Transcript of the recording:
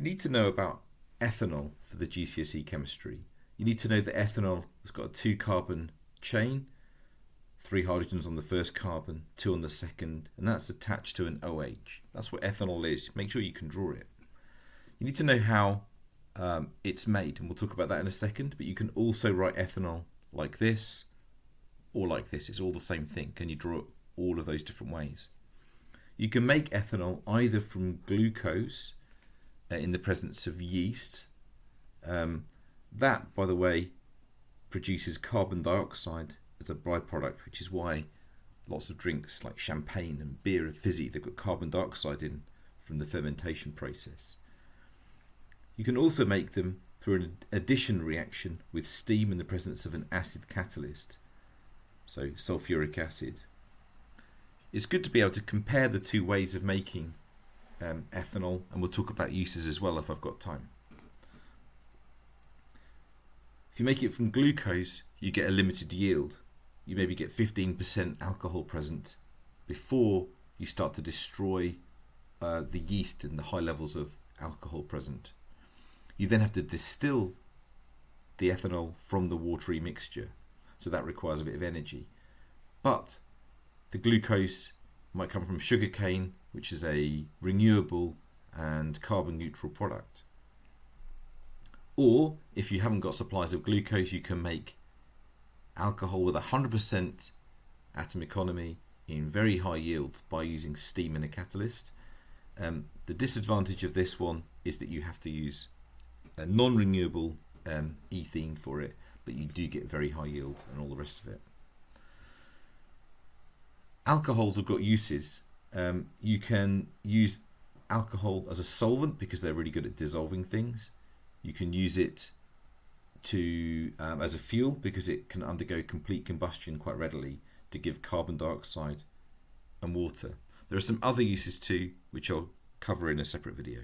You need to know about ethanol for the GCSE chemistry. You need to know that ethanol has got a 2-carbon chain, 3 hydrogens on the first carbon, 2 on the second, and that's attached to an OH. That's what ethanol is. Make sure you can draw it. You need to know how it's made, and we'll talk about that in a second, but you can also write ethanol like this or like this. It's all the same thing. Can you draw it all of those different ways? You can make ethanol either from glucose in the presence of yeast. That, by the way, produces carbon dioxide as a byproduct, which is why lots of drinks like champagne and beer are fizzy. They've got carbon dioxide in from the fermentation process. You can also make them through an addition reaction with steam in the presence of an acid catalyst, so sulfuric acid. It's good to be able to compare the two ways of making ethanol, and we'll talk about uses as well if I've got time. If you make it from glucose, you get a limited yield. You maybe get 15% alcohol present before you start to destroy the yeast and the high levels of alcohol present. You then have to distill the ethanol from the watery mixture, so that requires a bit of energy. But the glucose might come from sugarcane, which is a renewable and carbon neutral product. Or if you haven't got supplies of glucose, you can make alcohol with 100% atom economy in very high yields by using steam in a catalyst. The disadvantage of this one is that you have to use a non-renewable ethene for it, but you do get very high yield and all the rest of it. Alcohols have got uses. You can use alcohol as a solvent because they're really good at dissolving things. You can use it to as a fuel because it can undergo complete combustion quite readily to give carbon dioxide and water. There are some other uses too, which I'll cover in a separate video.